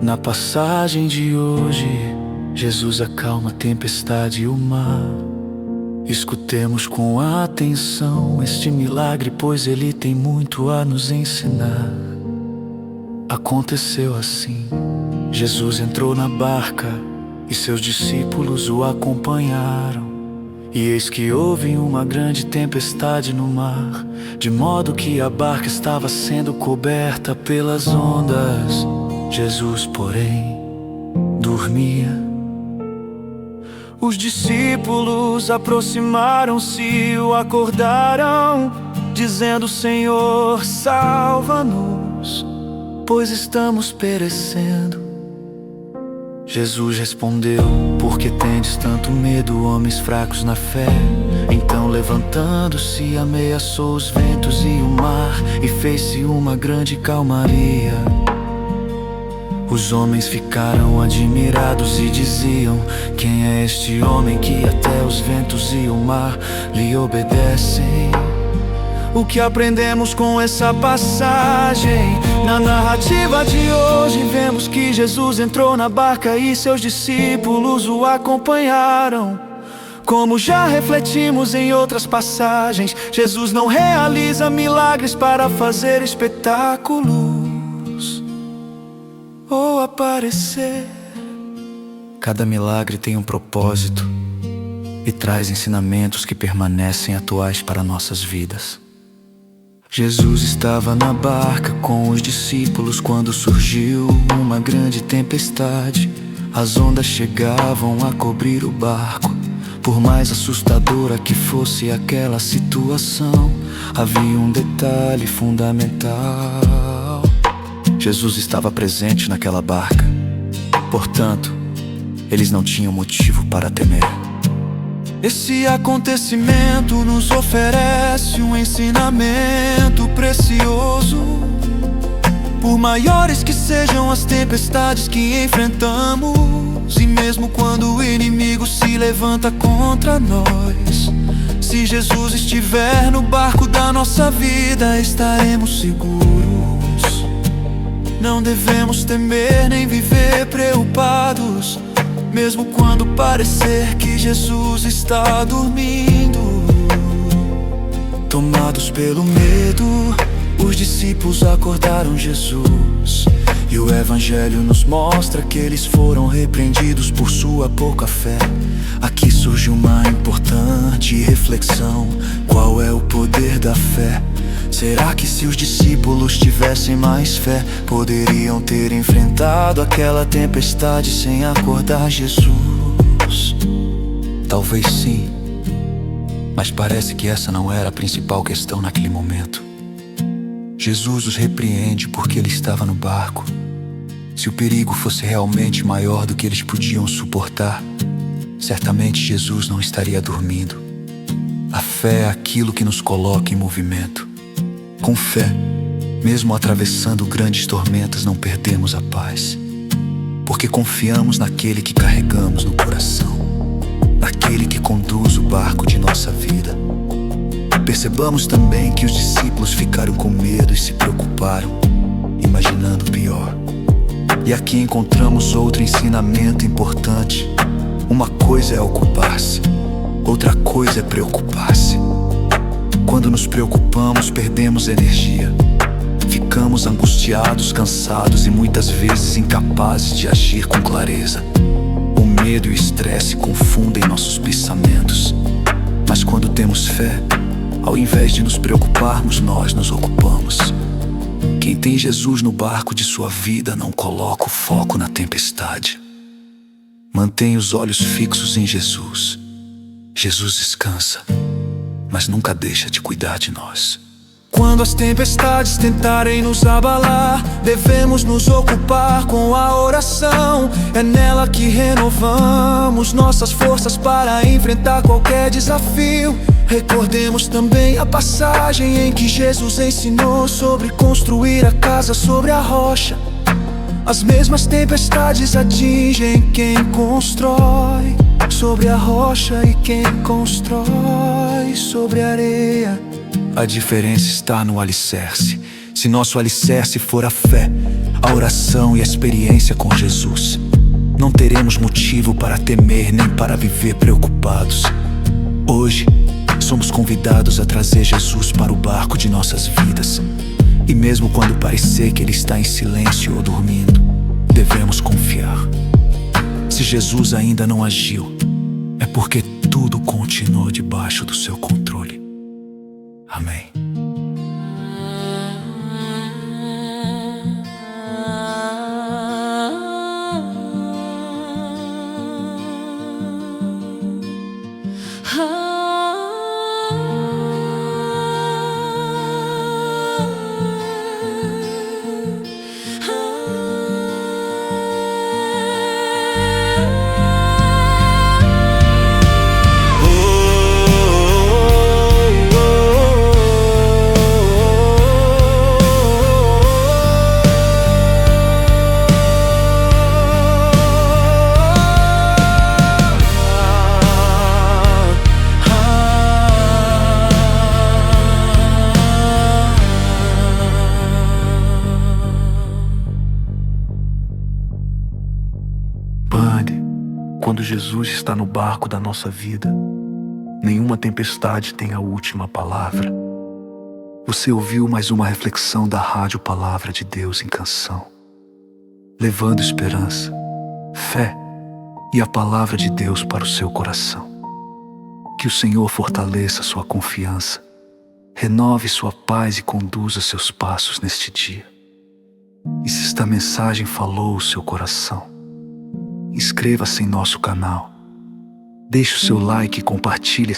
Na passagem de hoje, Jesus acalma a tempestade e o mar. Escutemos com atenção este milagre, pois ele tem muito a nos ensinar. Aconteceu assim: Jesus entrou na barca e seus discípulos o acompanharam. E eis que houve uma grande tempestade no mar, de modo que a barca estava sendo coberta pelas ondas. Jesus, porém, dormia. Os discípulos aproximaram-se e o acordaram, dizendo: Senhor, salva-nos, pois estamos perecendo. Jesus respondeu: Por que tendes tanto medo, homens fracos na fé? Então, levantando-se, ameaçou os ventos e o mar, e fez-se uma grande calmaria. Os homens ficaram admirados e diziam: Quem é este homem que até os ventos e o mar lhe obedecem? O que aprendemos com essa passagem? Na narrativa de hoje vemos que Jesus entrou na barca e seus discípulos o acompanharam. Como já refletimos em outras passagens, Jesus não realiza milagres para fazer espetáculos ou aparecer. Cada milagre tem um propósito e traz ensinamentos que permanecem atuais para nossas vidas. Jesus estava na barca com os discípulos quando surgiu uma grande tempestade. As ondas chegavam a cobrir o barco. Por mais assustadora que fosse aquela situação, havia um detalhe fundamental: Jesus estava presente naquela barca. Portanto, eles não tinham motivo para temer. Esse acontecimento nos oferece um ensinamento precioso. Por maiores que sejam as tempestades que enfrentamos, e mesmo quando o inimigo se levanta contra nós, se Jesus estiver no barco da nossa vida, estaremos seguros. Não devemos temer nem viver preocupados, mesmo quando parecer que Jesus está dormindo. Tomados pelo medo, os discípulos acordaram Jesus. E o Evangelho nos mostra que eles foram repreendidos por sua pouca fé. Aqui surge uma importante reflexão: qual é o poder da fé? Será que se os discípulos tivessem mais fé, poderiam ter enfrentado aquela tempestade sem acordar Jesus? Talvez sim, mas parece que essa não era a principal questão naquele momento. Jesus os repreende porque ele estava no barco. Se o perigo fosse realmente maior do que eles podiam suportar, certamente Jesus não estaria dormindo. A fé é aquilo que nos coloca em movimento. Com fé, mesmo atravessando grandes tormentas, não perdemos a paz, porque confiamos naquele que carregamos no coração, naquele que conduz o barco de nossa vida. Percebamos também que os discípulos ficaram com medo e se preocuparam, imaginando o pior. E aqui encontramos outro ensinamento importante: uma coisa é ocupar-se, outra coisa é preocupar-se. Quando nos preocupamos, perdemos energia. Ficamos angustiados, cansados e muitas vezes incapazes de agir com clareza. O medo e o estresse confundem nossos pensamentos. Mas quando temos fé, ao invés de nos preocuparmos, nós nos ocupamos. Quem tem Jesus no barco de sua vida não coloca o foco na tempestade. Mantém os olhos fixos em Jesus. Jesus descansa, mas nunca deixa de cuidar de nós. Quando as tempestades tentarem nos abalar, devemos nos ocupar com a oração. É nela que renovamos nossas forças para enfrentar qualquer desafio. Recordemos também a passagem em que Jesus ensinou sobre construir a casa sobre a rocha. As mesmas tempestades atingem quem constrói sobre a rocha e quem constrói sobre a areia. A diferença está no alicerce. Se nosso alicerce for a fé, a oração e a experiência com Jesus. Não teremos motivo para temer nem para viver preocupados. Hoje, somos convidados a trazer Jesus para o barco de nossas vidas. E mesmo quando parecer que Ele está em silêncio ou dormindo, devemos confiar. Se Jesus ainda não agiu, é porque tudo continua debaixo do seu controle. Amém. Quando Jesus está no barco da nossa vida, nenhuma tempestade tem a última palavra. Você ouviu mais uma reflexão da Rádio Palavra de Deus em Canção, levando esperança, fé e a Palavra de Deus para o seu coração. Que o Senhor fortaleça sua confiança, renove sua paz e conduza seus passos neste dia. E se esta mensagem falou o seu coração, inscreva-se em nosso canal, deixe o seu like e compartilhe